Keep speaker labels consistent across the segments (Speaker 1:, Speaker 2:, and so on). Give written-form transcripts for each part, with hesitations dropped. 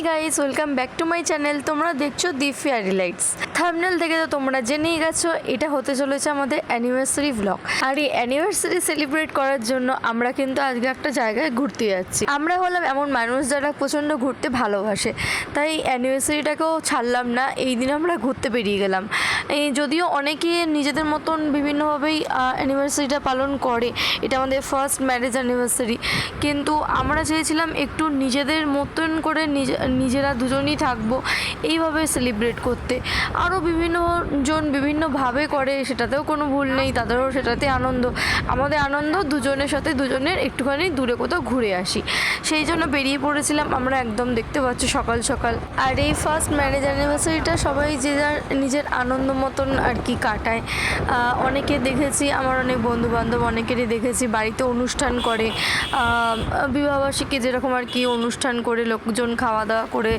Speaker 1: Guys, welcome back to my channel. তোমরা দেখছো দি fairy lights. Thumbnail থেকে তো তোমরা জেনেই গেছো এটা হতে চলেছে আমাদের অ্যানিভার্সারি ব্লগ। আর এই অ্যানিভার্সারি সেলিব্রেট করার জন্য আমরা কিন্তু আজকে একটা জায়গায় ঘুরতে যাচ্ছি। আমরা হলাম এমন মানুষ যারা প্রচণ্ড ঘুরতে ভালোবাসে, তাই অ্যানিভার্সারিটাকেও ছাড়লাম না, এই দিন আমরা ঘুরতে বেরিয়ে গেলাম। এই যদিও অনেকে নিজেদের মতন বিভিন্নভাবেই অ্যানিভার্সারিটা পালন করে, এটা আমাদের ফার্স্ট ম্যারেজ অ্যানিভার্সারি, কিন্তু আমরা চেয়েছিলাম একটু নিজেদের মতন করে নিজেরা দুজনই থাকবো এইভাবে সেলিব্রেট করতে। আরও বিভিন্ন জন বিভিন্নভাবে করে, সেটাতেও কোনো ভুল নেই, তাদেরও সেটাতে আনন্দ। আমাদের আনন্দ দুজনের সাথে দুজনের একটুখানি দূরে কোথাও ঘুরে আসি, সেই জন্য বেরিয়ে পড়েছিলাম আমরা। একদম দেখতে পাচ্ছ সকাল সকাল। আর এই ফার্স্ট ম্যারেজ অ্যানিভার্সারিটা সবাই যে যার নিজের আনন্দ মতন আর কি কাটায়। অনেকে দেখেছি, আমার অনেক বন্ধুবান্ধব অনেকেরই দেখেছি বাড়িতে অনুষ্ঠান করে, বিবাহবার্ষিকী যেরকম আর কি অনুষ্ঠান করে, লোকজন খাওয়া দাওয়া করে,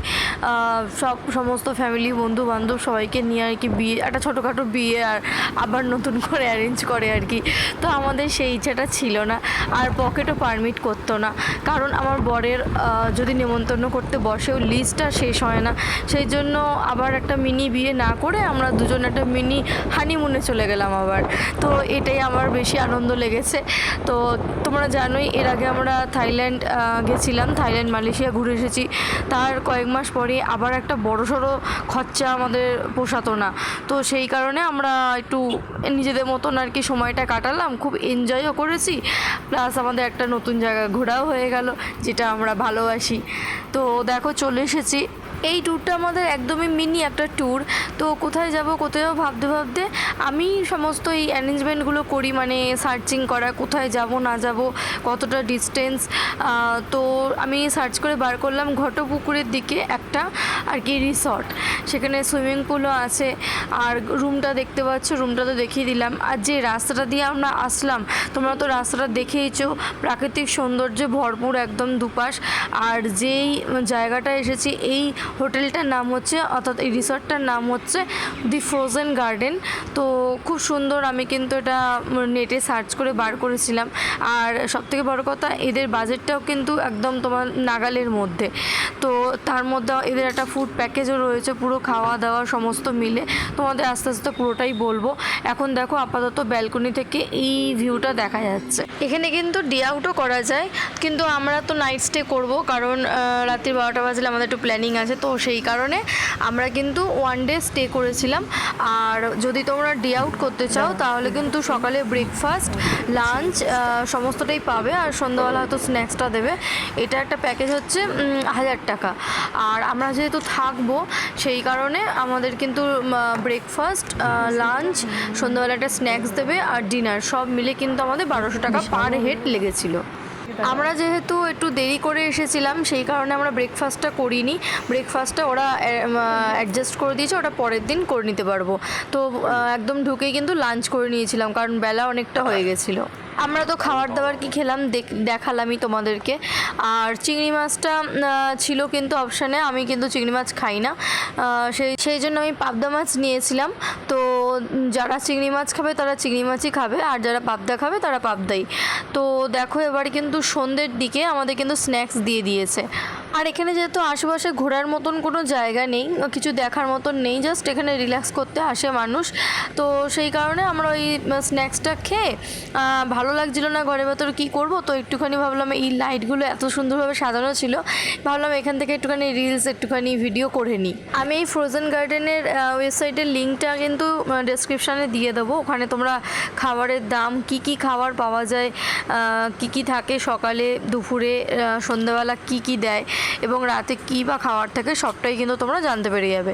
Speaker 1: সমস্ত ফ্যামিলি বন্ধু বান্ধব সবাইকে নিয়ে আর কি বিয়ে, একটা ছোটোখাটো বিয়ে আর আবার নতুন করে অ্যারেঞ্জ করে আর কি। তো আমাদের সেই ইচ্ছাটা ছিল না, আর পকেটও পারমিট করতো না, কারণ আমার বরের যদি নেমন্তন্ন করতে বসেও লিস্টটা শেষ হয় না। সেই জন্য আবার একটা মিনি বিয়ে না করে আমরা দুজন একটা মিনি হানিমুনে চলে গেলাম আবার। তো এটাই আমার বেশি আনন্দ লেগেছে। তো তোমরা জানোই এর আগে আমরা থাইল্যান্ড গেছিলাম, থাইল্যান্ড মালয়েশিয়া ঘুরে এসেছি। তার কয়েক মাস পরে আবার একটা বড়সড় খরচা আমাদের পোষাতো না, তো সেই কারণে আমরা একটু নিজেদের মতন আর কি সময়টা কাটালাম, খুব এনজয়ও করেছি, প্লাস আমাদের একটা নতুন জায়গা ঘোরাও হয়ে গেল, যেটা আমরা ভালোবাসি। তো দেখো চলে এসেছি। এই ট্যুরটা আমাদের একদমই মিনি একটা ট্যুর। তো কোথায় যাব কোথাও ভাবতে ভাবতে আমি সমস্ত এই অ্যারেঞ্জমেন্টগুলো করি, মানে সার্চিং করা, কোথায় যাব না যাব, কতটা ডিস্টেন্স। তো আমি সার্চ করে বার করলাম ঘটপুকুরের দিকে একটা আর কি রিসর্ট, সেখানে সুইমিং পুলও আছে। আর রুমটা দেখতে পাচ্ছ, রুমটা তো দেখিয়ে দিলাম। আর যে রাস্তাটা দিয়ে আমরা আসলাম, তোমরা তো রাস্তাটা দেখেইছো, প্রাকৃতিক সৌন্দর্যে ভরপুর একদম দুপাশ। আর যেই জায়গাটা এসেছি, এই হোটেলটার নাম হচ্ছে, অর্থাৎ এই রিসর্টটার নাম হচ্ছে দি ফ্রোজেন গার্ডেন। তো খুব সুন্দর, আমি কিন্তু এটা নেটে সার্চ করে বার করেছিলাম। আর সবথেকে বড় কথা, এদের বাজেটটাও কিন্তু একদম তোমার নাগালের মধ্যে। তো তার মধ্যে এদের একটা ফুড প্যাকেজও রয়েছে, পুরো খাওয়া দাওয়া সমস্ত মিলে। তোমাদের আস্তে আস্তে পুরোটাই বলবো। এখন দেখো আপাতত ব্যালকনি থেকে এই ভিউটা দেখা যাচ্ছে। এখানে কিন্তু ডে আউটও করা যায়, কিন্তু আমরা তো নাইট স্টে করবো, কারণ রাত্রি 12টা বাজলে আমাদের একটু প্ল্যানিং আছে। তো সেই কারণে আমরা কিন্তু ওয়ান ডে স্টে করেছিলাম। আর যদি তোমরা ডে আউট করতে চাও তাহলে কিন্তু সকালে ব্রেকফাস্ট, লাঞ্চ সমস্তটাই পাবে, আর সন্ধ্যাবেলা হয়তো স্ন্যাক্সটা দেবে। এটা একটা প্যাকেজ হচ্ছে 1000 টাকা। আর আমরা যেহেতু থাকবো সেই কারণে আমাদের কিন্তু ব্রেকফাস্ট, লাঞ্চ, সন্ধ্যাবেলা একটা স্ন্যাক্স দেবে, আর ডিনার সব মিলে কিন্তু আমাদের 1200 টাকা পার হেড লেগেছিলো। আমরা যেহেতু একটু দেরি করে এসেছিলাম সেই কারণে আমরা ব্রেকফাস্টটা করিনি। ব্রেকফাস্টটা ওরা অ্যাডজাস্ট করে দিয়েছে, ওটা পরের দিন করে নিতে পারবো। তো একদম ঢুকেই কিন্তু লাঞ্চ করে নিয়েছিলাম, কারণ বেলা অনেকটা হয়ে গেছিলো। আমরা তো খাবার দাবার কি খেলাম দেখালামই তোমাদেরকে। আর চিংড়ি মাছটা ছিল কিন্তু অপশানে, আমি কিন্তু চিংড়ি মাছ খাই না, সেই জন্য আমি পাবদা মাছ নিয়েছিলাম। তো যারা চিংড়ি মাছ খাবে তারা চিংড়ি মাছই খাবে, আর যারা পাবদা খাবে তারা পাবদাই। তো দেখো এবারে কিন্তু সন্ধ্যের দিকে আমাদের কিন্তু স্ন্যাক্স দিয়ে দিয়েছে। আর এখানে যেহেতু আশেপাশে ঘোরার মতন কোনো জায়গা নেই, কিছু দেখার মতন নেই, জাস্ট এখানে রিল্যাক্স করতে আসে মানুষ। তো সেই কারণে আমরা ওই স্ন্যাক্সটা খেয়ে ভালো লাগছিলো না ঘরের ভেতর কী করব, তো একটুখানি ভাবলাম এই লাইটগুলো এত সুন্দরভাবে সাজানো ছিল, ভাবলাম এখান থেকে একটুখানি রিলস, একটুখানি ভিডিও করে নিই। আমি এই ফ্রোজেন গার্ডেনের ওয়েবসাইটের লিঙ্কটা কিন্তু ডেসক্রিপশানে দিয়ে দেবো। ওখানে তোমরা খাবারের দাম, কি খাবার পাওয়া যায়, কি থাকে সকালে, দুপুরে, সন্ধ্যাবেলা কি দেয়, এবং রাতে কী বা খাবার থাকে, সবটাই কিন্তু তোমরা জানতে পেরে যাবে।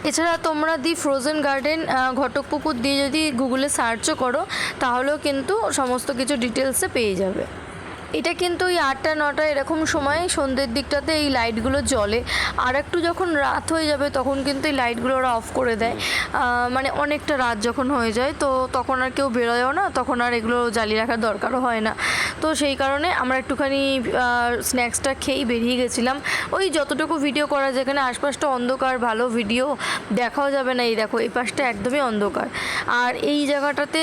Speaker 1: এছাড়া তোমরা দি ফ্রোজেন গার্ডেন ঘটকপুকুর দিয়ে যদি গুগলে সার্চও করো তাহলেও কিন্তু সমস্ত কিছু ডিটেলসে পেয়ে যাবে। এটা কিন্তু ওই 8টা 9টা এরকম সময় সন্ধ্যের দিকটাতে এই লাইটগুলো জ্বলে। আর একটু যখন রাত হয়ে যাবে তখন কিন্তু এই লাইটগুলো ওরা অফ করে দেয়, মানে অনেকটা রাত যখন হয়ে যায় তো তখন আর কেউ বেরোয়ও না, তখন আর এগুলো জ্বালিয়ে রাখার দরকারও হয় না। তো সেই কারণে আমরা একটুখানি স্ন্যাক্সটা খেয়েই বেরিয়ে গেছিলাম। ওই যতটুকু ভিডিও করা, যেখানে আশপাশটা অন্ধকার, ভালো ভিডিও দেখাও যাবে না। এই দেখো এই পাশটা একদমই অন্ধকার। আর এই জায়গাটাতে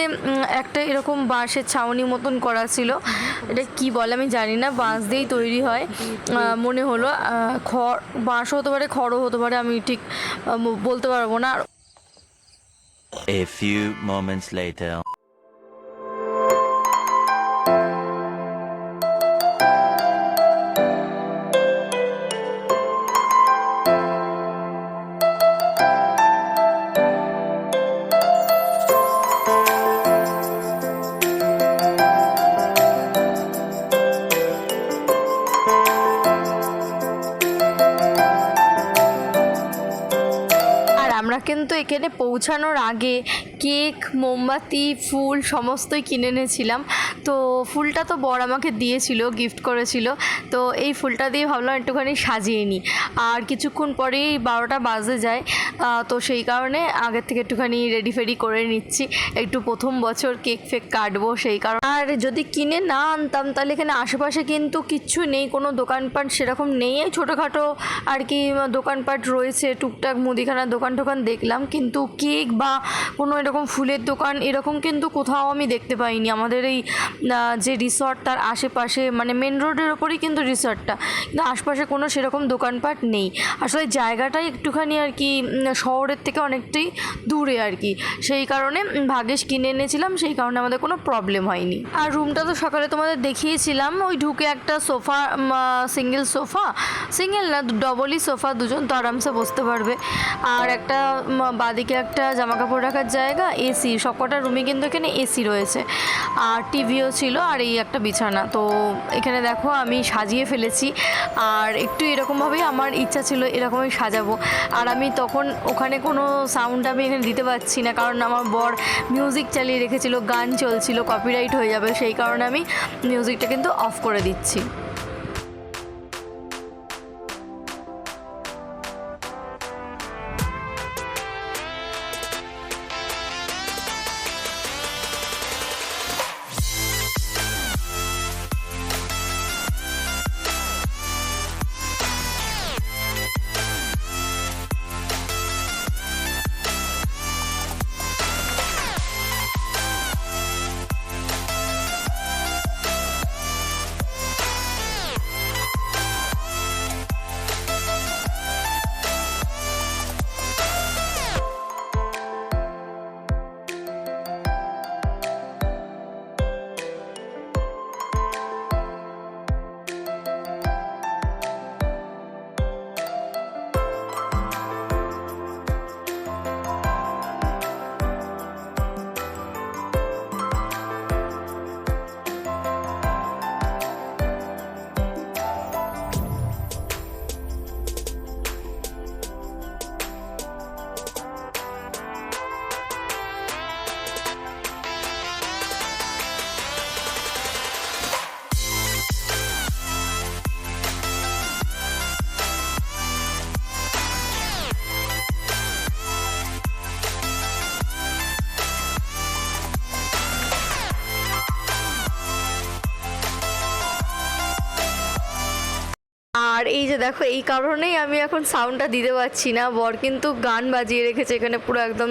Speaker 1: একটা এরকম বাঁশের ছাউনি মতন করা ছিল, এটা কী বলে আমি জানি না, বাঁশ দিয়েই তৈরি হয় মনে হলো। খড়, বাঁশও হতে পারে, খড়ও হতে পারে, আমি ঠিক বলতে পারবো না।
Speaker 2: A few moments later.
Speaker 1: আমরা কিন্তু এখানে পৌঁছানোর আগে কেক, মোমবাতি, ফুল সমস্তই কিনে এনেছিলাম। তো ফুলটা তো বর আমাকে দিয়েছিল, গিফট করেছিল। তো এই ফুলটা দিয়ে ভাবলাম একটুখানি সাজিয়ে নিই। আর কিছুক্ষণ পরেই 12টা বাজে যায়, তো সেই কারণে আগের থেকে একটুখানি রেডি ফেডি করে নিচ্ছি, একটু প্রথম বছর কেক ফেক কাটবো সেই কারণে। আর যদি কিনে না আনতাম তাহলে এখানে আশেপাশে কিন্তু কিচ্ছু নেই, কোনো দোকানপাট সেরকম নেই। ছোটোখাটো আর কি দোকানপাট রয়েছে, টুকটাক মুদিখানার দোকান টোকান দেখলাম, কিন্তু কেক বা কোনো এরকম ফুলের দোকান এরকম কিন্তু কোথাও আমি দেখতে পাইনি। আমাদের এই যে রিসর্ট তার আশেপাশে, মানে মেন রোডের ওপরেই কিন্তু রিসর্টটা, কিন্তু আশপাশে কোনো সেরকম দোকানপাট নেই। আসলে জায়গাটাই একটুখানি আর কি শহরের থেকে অনেকটাই দূরে আর কি, সেই কারণে ভাগ্যিস কিনে এনেছিলাম, সেই কারণে আমাদের কোনো প্রবলেম হয়নি। আর রুমটা তো সকালে তোমাদের দেখিয়েছিলাম, ওই ঢুকে একটা সোফা, সিঙ্গেল না ডবলই সোফা, দুজন তো আরামসে বসতে পারবে। আর একটা বাদিকে একটা জামা কাপড় রাখার জায়গা, এসি, সবকটা রুমে কিন্তু এখানে এসি রয়েছে, আর টিভিও ছিল, আর এই একটা বিছানা। তো এখানে দেখো আমি সাজিয়ে ফেলেছি, আর একটু এরকমভাবেই আমার ইচ্ছা ছিল এরকমই সাজাবো। আর আমি তখন ওখানে কোনো সাউন্ড আমি এখানে দিতে পারছি না, কারণ আমার বর মিউজিক চালিয়ে রেখেছিল, গান চলছিল, কপিরাইট হয়ে যাবে, সেই কারণে আমি মিউজিকটা কিন্তু অফ করে দিচ্ছি। আর এই যে দেখো, এই কারণেই আমি এখন সাউন্ডটা দিতে পারছি না। বর কিন্তু গান বাজিয়ে রেখেছে এখানে, পুরো একদম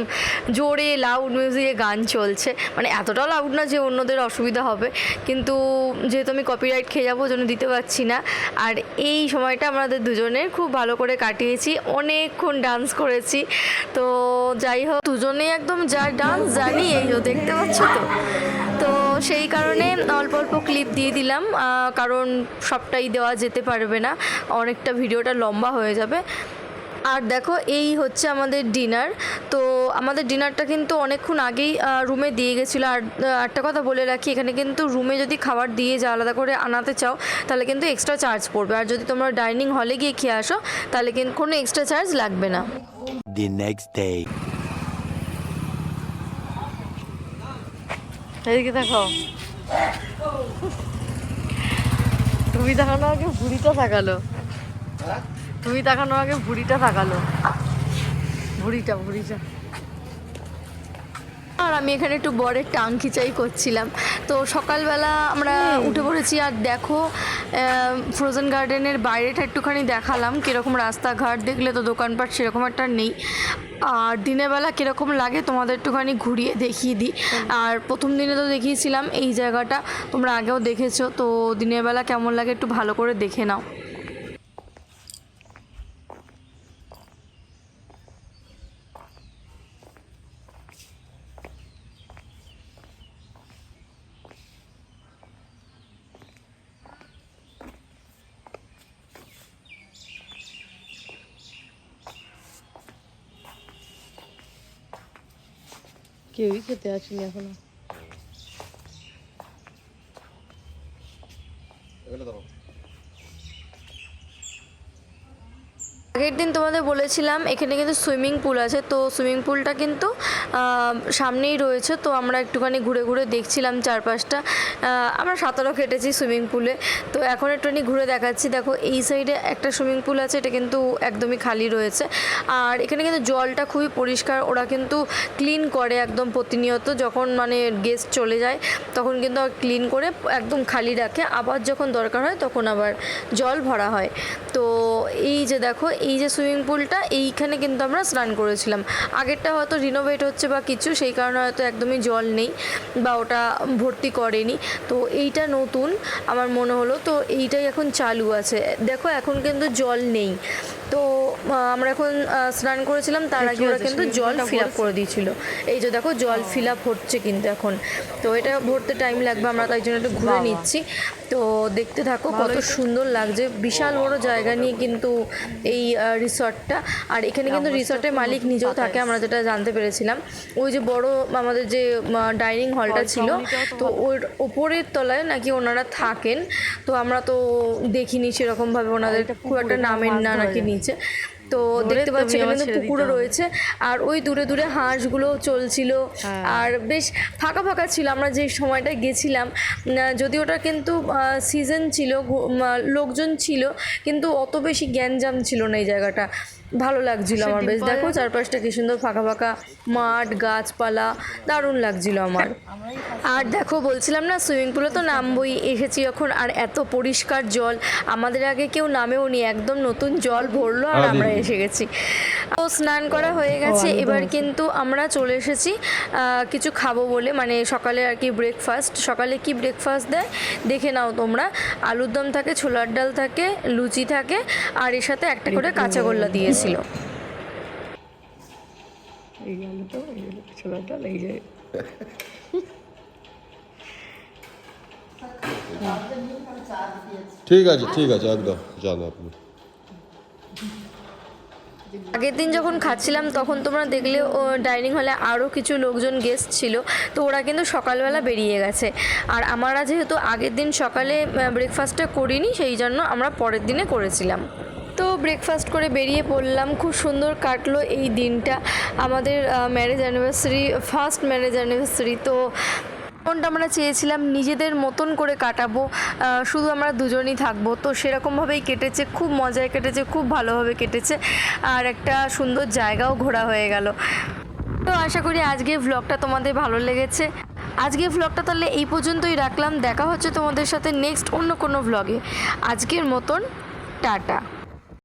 Speaker 1: জোরে লাউড মিউজিকে গান চলছে, মানে এতটাও লাউড না যে অন্যদের অসুবিধা হবে, কিন্তু যেহেতু আমি কপিরাইট খেয়ে যাবো ওই জন্য দিতে পারছি না। আর এই সময়টা আমাদের দুজনের খুব ভালো করে কাটিয়েছি, অনেকক্ষণ ডান্স করেছি। তো যাই হোক, দুজনেই একদম যা ডান্স জানি, এই দেখতে পাচ্ছ তো। তো সেই কারণে অল্প অল্প ক্লিপ দিয়ে দিলাম, কারণ সবটাই দেওয়া যেতে পারবে না, অনেকটা ভিডিওটা লম্বা হয়ে যাবে। আর দেখো, এই হচ্ছে আমাদের ডিনার। তো আমাদের ডিনারটা কিন্তু অনেকক্ষণ আগেই রুমে দিয়ে গেছিলো। আর একটা কথা বলে রাখি, এখানে কিন্তু রুমে যদি খাবার দিয়ে যা আলাদা করে আনাতে চাও তাহলে কিন্তু এক্সট্রা চার্জ পড়বে, আর যদি তোমরা ডাইনিং হলে গিয়ে খেয়ে আসো তাহলে কিন্তু কোনো এক্সট্রা চার্জ লাগবে না।
Speaker 2: The next day.
Speaker 1: এদিকে দেখো, তুমি দেখানো আগে ভুঁড়িটা থাকালো, তুমি দেখানো আগে ভুঁড়িটা থাকালো, ভুঁড়িটা আর আমি এখানে একটু বরের টাং খিচাই করছিলাম। তো সকালবেলা আমরা উঠে পড়েছি, আর দেখো ফ্রোজেন গার্ডেনের বাইরেটা একটুখানি দেখালাম কীরকম রাস্তাঘাট, দেখলে তো দোকানপাট সেরকম একটা নেই। আর দিনের বেলা কীরকম লাগে তোমাদের একটুখানি ঘুরিয়ে দেখিয়ে দিই। আর প্রথম দিনে তো দেখিয়েছিলাম এই জায়গাটা, তোমরা আগেও দেখেছো, তো দিনের বেলা কেমন লাগে একটু ভালো করে দেখে নাও।
Speaker 3: কেউই খেতে আসেনি এখনো।
Speaker 1: আগের দিন তোমাদের বলেছিলাম এখানে কিন্তু সুইমিং পুল আছে, তো সুইমিং পুলটা কিন্তু সামনেই রয়েছে। তো আমরা একটুখানি ঘুরে ঘুরে দেখছিলাম চারপাশটা। আমরা সাঁতারও কেটেছি সুইমিং পুলে, তো এখন একটুখানি ঘুরে দেখাচ্ছি। দেখো এই সাইডে একটা সুইমিং পুল আছে, এটা কিন্তু একদমই খালি রয়েছে। আর এখানে কিন্তু জলটা খুবই পরিষ্কার, ওরা কিন্তু ক্লিন করে একদম প্রতিনিয়ত। যখন মানে গেস্ট চলে যায় তখন কিন্তু ক্লিন করে একদম খালি রাখে, আবার যখন দরকার হয় তখন আবার জল ভরা হয়। তো এই যে দেখো এই যে সুইমিং পুলটা, এইখানে কিন্তু আমরা স্নান করেছিলাম। আগেরটা হয়তো রিনোভেট হচ্ছে বা কিছু, সেই কারণে হয়তো একদমই জল নেই বা ওটা ভর্তি করেনি। তো এইটা নতুন আমার মনে হলো, তো এইটাই এখন চালু আছে। দেখো এখন কিন্তু জল নেই। তো আমরা এখন স্নান করেছিলাম, তার আগে ওরা কিন্তু জল ফিল আপ করে দিয়েছিল। এই যে দেখো জল ফিল আপ হচ্ছে কিন্তু এখন, তো এটা ভরতে টাইম লাগবে, আমরা তাই জন্য একটু ঘুরে নিচ্ছি। তো দেখতে থাকো কত সুন্দর লাগছে, বিশাল বড় জায়গা নিয়ে কিন্তু এই রিসর্টটা। আর এখানে কিন্তু রিসর্টের মালিক নিজেও থাকে, আমরা যেটা জানতে পেরেছিলাম। ওই যে বড় আমাদের যে ডাইনিং হলটা ছিল, তো ওর ওপরের তলায় নাকি ওনারা থাকেন। তো আমরা তো দেখিনি সেরকমভাবে, ওনাদের খুব একটা নামের না নাকি নিচে। তো দেখতে পাচ্ছি এখানে কিন্তু পুকুরও রয়েছে, আর ওই দূরে দূরে হাঁসগুলো চলছিল। আর বেশ ফাঁকা ফাঁকা ছিল আমরা যে সময়টা গেছিলাম, যদি ওটা কিন্তু সিজন ছিল, লোকজন ছিল, কিন্তু অত বেশি গ্যাঞ্জাম ছিল না এই জায়গাটা। ভালো লাগছিল আমার বেশ। দেখো চারপাশটা কি সুন্দর ফাঁকা ফাঁকা মাঠ, গাছপালা, দারুণ লাগছিল আমার। আর দেখো বলছিলাম না সুইমিং পুলে তো নামবই, এসেছি যখন, আর এত পরিষ্কার জল, আমাদের আগে কেউ নামেও নি, একদম নতুন জল ভরলো আর আমরা এসে গেছি। তো স্নান করা হয়ে গেছে, এবার কিন্তু আমরা চলে এসেছি কিছু খাবো বলে, মানে সকালে আর কি ব্রেকফাস্ট। সকালে কি ব্রেকফাস্ট দেয় দেখে নাও তোমরা। আলুর দম থাকে, ছোলার ডাল থাকে, লুচি থাকে, আর এর সাথে একটা করে কাঁচাগোল্লা দিয়েছিল।
Speaker 3: এই আলু তো, এই ছোলার ডাল, এই যে
Speaker 4: ঠিক আছে একদম জানো আপনি।
Speaker 1: আগের দিন যখন খাচ্ছিলাম তখন তোমরা দেখলে ও ডাইনিং হলে আরও কিছু লোকজন গেস্ট ছিল, তো ওরা কিন্তু সকালবেলা বেরিয়ে গেছে। আর আমরা যেহেতু আগের দিন সকালে ব্রেকফাস্টটা করিনি, সেই জন্য আমরা পরের দিনে করেছিলাম। তো ব্রেকফাস্ট করে বেরিয়ে পড়লাম, খুব সুন্দর কাটলো এই দিনটা আমাদের marriage anniversary, first marriage anniversary. তো কোনটা আমরা চেয়েছিলাম নিজেদের মতন করে কাটাবো, শুধু আমরা দুজনই থাকবো, তো সেরকমভাবেই কেটেছে, খুব মজায় কেটেছে, খুব ভালোভাবে কেটেছে, আর একটা সুন্দর জায়গাও ঘোরা হয়ে গেল। তো আশা করি আজকের ভ্লগটা তোমাদের ভালো লেগেছে। আজকের ভ্লগটা তাহলে এই পর্যন্তই রাখলাম, দেখা হচ্ছে তোমাদের সাথে নেক্সট অন্য কোনো ভ্লগে। আজকের মতন টাটা।